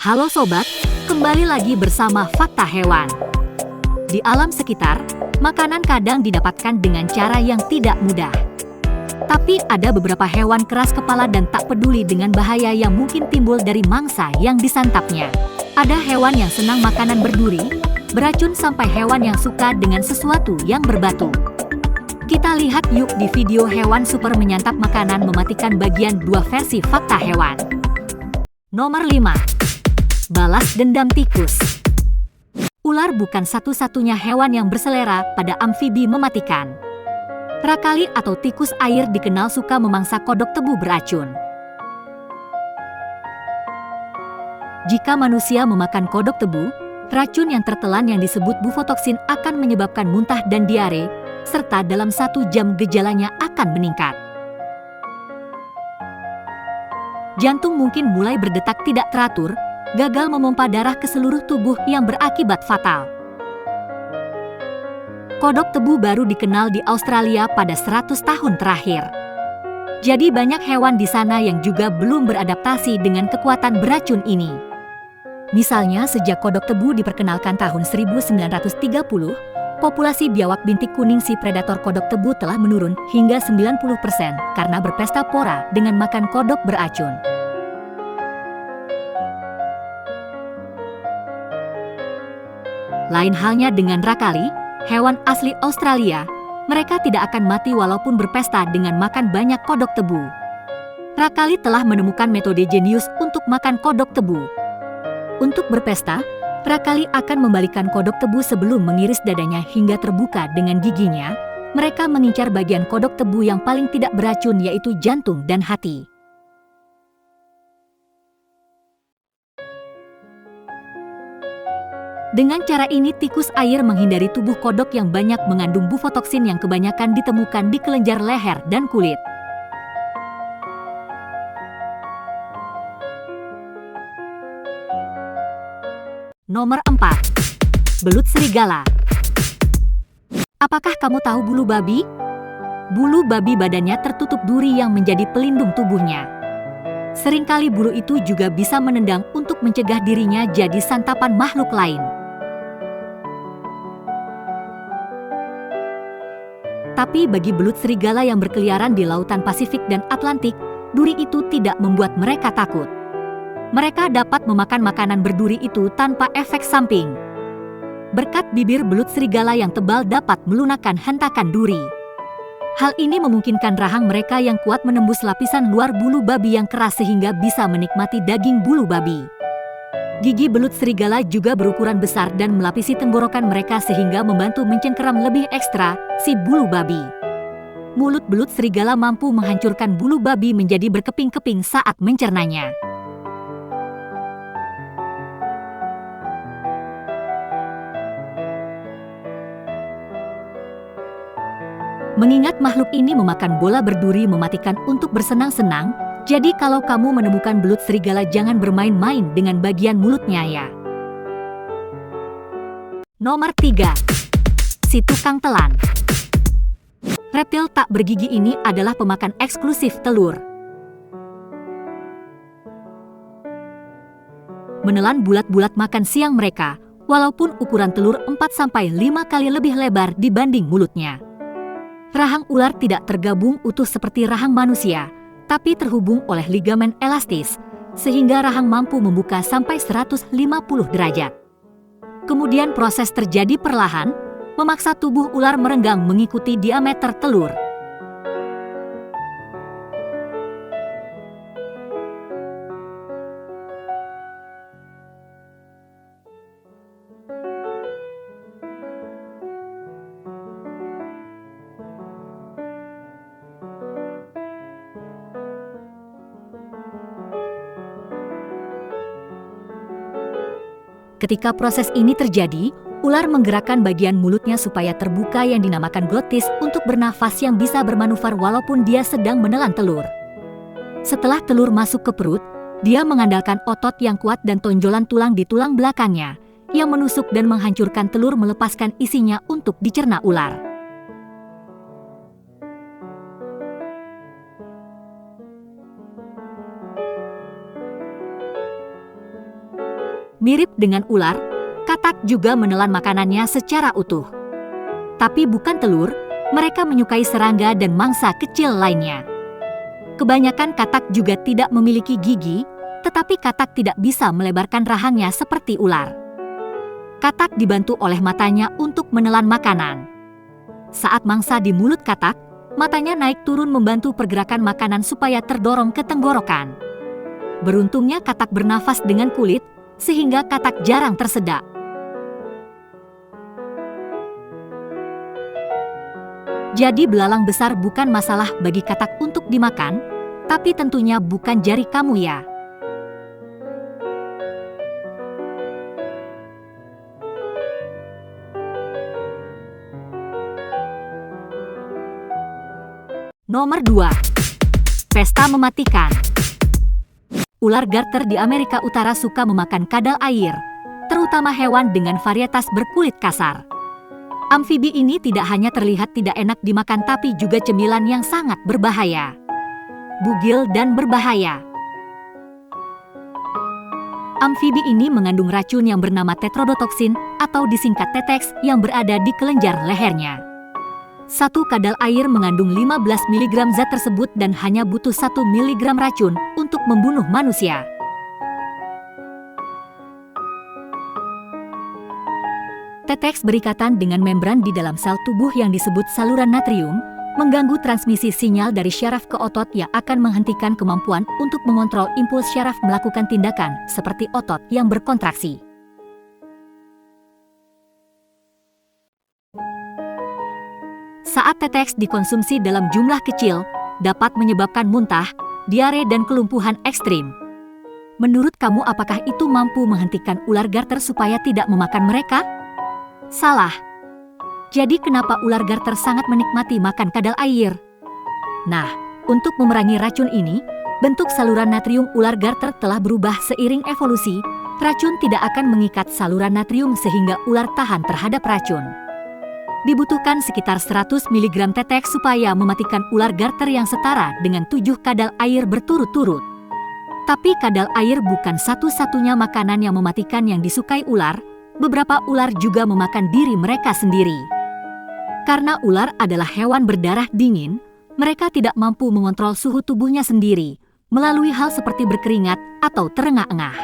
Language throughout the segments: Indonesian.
Halo sobat, kembali lagi bersama Fakta Hewan. Di alam sekitar, makanan kadang didapatkan dengan cara yang tidak mudah. Tapi ada beberapa hewan keras kepala dan tak peduli dengan bahaya yang mungkin timbul dari mangsa yang disantapnya. Ada hewan yang senang makanan berduri, beracun sampai hewan yang suka dengan sesuatu yang berbatu. Kita lihat yuk di video hewan super menyantap makanan mematikan bagian 2 versi Fakta Hewan. Nomor 5. Balas dendam tikus. Ular bukan satu-satunya hewan yang berselera pada amfibi mematikan. Rakali atau tikus air dikenal suka memangsa kodok tebu beracun. Jika manusia memakan kodok tebu, racun yang tertelan yang disebut bufotoksin akan menyebabkan muntah dan diare, serta dalam 1 jam gejalanya akan meningkat. Jantung mungkin mulai berdetak tidak teratur, gagal memompa darah ke seluruh tubuh yang berakibat fatal. Kodok tebu baru dikenal di Australia pada 100 tahun terakhir. Jadi banyak hewan di sana yang juga belum beradaptasi dengan kekuatan beracun ini. Misalnya sejak kodok tebu diperkenalkan tahun 1930, populasi biawak bintik kuning si predator kodok tebu telah menurun hingga 90% karena berpesta pora dengan makan kodok beracun. Lain halnya dengan rakali, hewan asli Australia, mereka tidak akan mati walaupun berpesta dengan makan banyak kodok tebu. Rakali telah menemukan metode jenius untuk makan kodok tebu. Untuk berpesta, rakali akan membalikan kodok tebu sebelum mengiris dadanya hingga terbuka dengan giginya. Mereka mengincar bagian kodok tebu yang paling tidak beracun yaitu jantung dan hati. Dengan cara ini tikus air menghindari tubuh kodok yang banyak mengandung bufotoksin yang kebanyakan ditemukan di kelenjar leher dan kulit. Nomor 4. Belut serigala. Apakah kamu tahu bulu babi? Bulu babi badannya tertutup duri yang menjadi pelindung tubuhnya. Seringkali bulu itu juga bisa menendang untuk mencegah dirinya jadi santapan makhluk lain. Tapi bagi belut serigala yang berkeliaran di lautan Pasifik dan Atlantik, duri itu tidak membuat mereka takut. Mereka dapat memakan makanan berduri itu tanpa efek samping. Berkat bibir belut serigala yang tebal dapat melunakkan hentakan duri. Hal ini memungkinkan rahang mereka yang kuat menembus lapisan luar bulu babi yang keras sehingga bisa menikmati daging bulu babi. Gigi belut serigala juga berukuran besar dan melapisi tenggorokan mereka sehingga membantu mencengkeram lebih ekstra si bulu babi. Mulut belut serigala mampu menghancurkan bulu babi menjadi berkeping-keping saat mencernanya. Mengingat makhluk ini memakan bola berduri mematikan untuk bersenang-senang, jadi kalau kamu menemukan belut serigala jangan bermain-main dengan bagian mulutnya ya. Nomor 3. Si tukang telan. Reptil tak bergigi ini adalah pemakan eksklusif telur. Menelan bulat-bulat makan siang mereka, walaupun ukuran telur 4-5 kali lebih lebar dibanding mulutnya. Rahang ular tidak tergabung utuh seperti rahang manusia, tapi terhubung oleh ligamen elastis, sehingga rahang mampu membuka sampai 150 derajat. Kemudian proses terjadi perlahan, memaksa tubuh ular merenggang mengikuti diameter telur. Ketika proses ini terjadi, ular menggerakkan bagian mulutnya supaya terbuka yang dinamakan glotis untuk bernafas yang bisa bermanuver walaupun dia sedang menelan telur. Setelah telur masuk ke perut, dia mengandalkan otot yang kuat dan tonjolan tulang di tulang belakangnya, yang menusuk dan menghancurkan telur melepaskan isinya untuk dicerna ular. Mirip dengan ular, katak juga menelan makanannya secara utuh. Tapi bukan telur, mereka menyukai serangga dan mangsa kecil lainnya. Kebanyakan katak juga tidak memiliki gigi, tetapi katak tidak bisa melebarkan rahangnya seperti ular. Katak dibantu oleh matanya untuk menelan makanan. Saat mangsa di mulut katak, matanya naik turun membantu pergerakan makanan supaya terdorong ke tenggorokan. Beruntungnya katak bernafas dengan kulit, sehingga katak jarang tersedak. Jadi belalang besar bukan masalah bagi katak untuk dimakan, tapi tentunya bukan jari kamu ya. Nomor 2. Pesta mematikan. Ular garter di Amerika Utara suka memakan kadal air, terutama hewan dengan varietas berkulit kasar. Amfibi ini tidak hanya terlihat tidak enak dimakan tapi juga cemilan yang sangat berbahaya. Bugil dan berbahaya. Amfibi ini mengandung racun yang bernama tetrodotoksin atau disingkat TETX yang berada di kelenjar lehernya. Satu kadal air mengandung 15 mg zat tersebut dan hanya butuh 1 mg racun untuk membunuh manusia. TETX berikatan dengan membran di dalam sel tubuh yang disebut saluran natrium, mengganggu transmisi sinyal dari syaraf ke otot yang akan menghentikan kemampuan untuk mengontrol impuls syaraf melakukan tindakan seperti otot yang berkontraksi. Saat TETX dikonsumsi dalam jumlah kecil, dapat menyebabkan muntah, diare dan kelumpuhan ekstrim. Menurut kamu apakah itu mampu menghentikan ular garter supaya tidak memakan mereka? Salah. Jadi kenapa ular garter sangat menikmati makan kadal air? Nah, untuk memerangi racun ini, bentuk saluran natrium ular garter telah berubah seiring evolusi. Racun tidak akan mengikat saluran natrium sehingga ular tahan terhadap racun. Dibutuhkan sekitar 100 mg TETX supaya mematikan ular garter yang setara dengan 7 kadal air berturut-turut. Tapi kadal air bukan satu-satunya makanan yang mematikan yang disukai ular, beberapa ular juga memakan diri mereka sendiri. Karena ular adalah hewan berdarah dingin, mereka tidak mampu mengontrol suhu tubuhnya sendiri, melalui hal seperti berkeringat atau terengah-engah.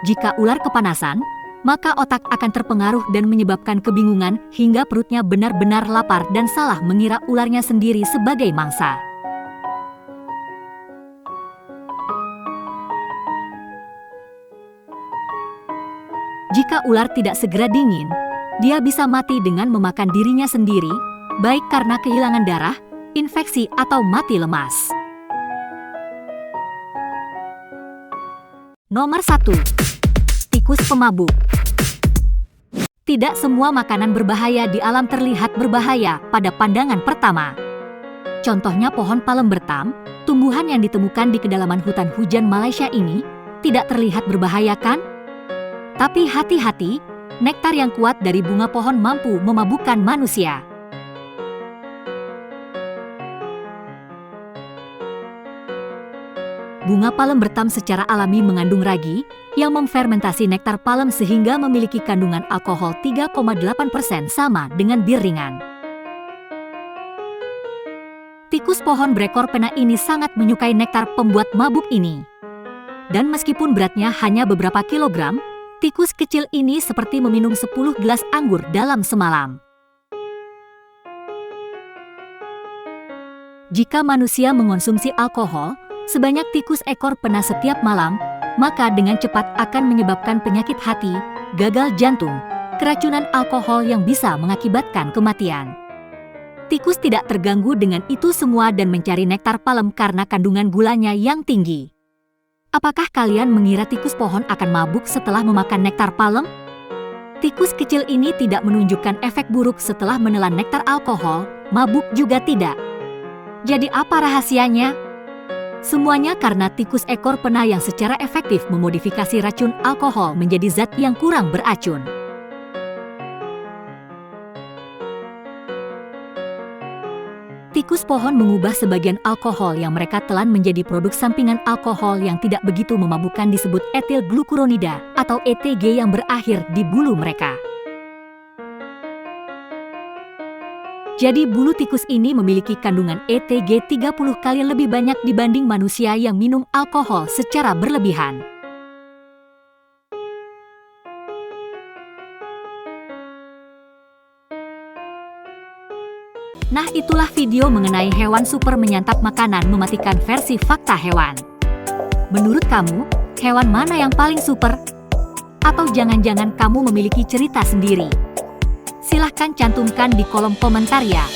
Jika ular kepanasan, maka otak akan terpengaruh dan menyebabkan kebingungan hingga perutnya benar-benar lapar dan salah mengira ularnya sendiri sebagai mangsa. Jika ular tidak segera dingin, dia bisa mati dengan memakan dirinya sendiri, baik karena kehilangan darah, infeksi atau mati lemas. Nomor 1. Tikus pemabuk. Tidak semua makanan berbahaya di alam terlihat berbahaya pada pandangan pertama. Contohnya pohon palem bertam, tumbuhan yang ditemukan di kedalaman hutan hujan Malaysia ini, tidak terlihat berbahaya kan? Tapi hati-hati, nektar yang kuat dari bunga pohon mampu memabukkan manusia. Bunga palem bertam secara alami mengandung ragi yang memfermentasi nektar palem sehingga memiliki kandungan alkohol 3,8% sama dengan bir ringan. Tikus pohon berekor pena ini sangat menyukai nektar pembuat mabuk ini. Dan meskipun beratnya hanya beberapa kilogram, tikus kecil ini seperti meminum 10 gelas anggur dalam semalam. Jika manusia mengonsumsi alkohol sebanyak tikus ekor pena setiap malam, maka dengan cepat akan menyebabkan penyakit hati, gagal jantung, keracunan alkohol yang bisa mengakibatkan kematian. Tikus tidak terganggu dengan itu semua dan mencari nektar palem karena kandungan gulanya yang tinggi. Apakah kalian mengira tikus pohon akan mabuk setelah memakan nektar palem? Tikus kecil ini tidak menunjukkan efek buruk setelah menelan nektar alkohol, mabuk juga tidak. Jadi apa rahasianya? Semuanya karena tikus ekor pena yang secara efektif memodifikasi racun alkohol menjadi zat yang kurang beracun. Tikus pohon mengubah sebagian alkohol yang mereka telan menjadi produk sampingan alkohol yang tidak begitu memabukkan disebut etil glukuronida atau ETG yang berakhir di bulu mereka. Jadi bulu tikus ini memiliki kandungan ETG 30 kali lebih banyak dibanding manusia yang minum alkohol secara berlebihan. Nah, itulah video mengenai hewan super menyantap makanan mematikan versi fakta hewan. Menurut kamu, hewan mana yang paling super? Atau jangan-jangan kamu memiliki cerita sendiri? Silahkan cantumkan di kolom komentar ya.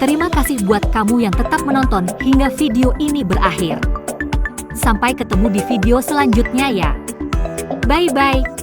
Terima kasih buat kamu yang tetap menonton hingga video ini berakhir. Sampai ketemu di video selanjutnya ya. Bye-bye.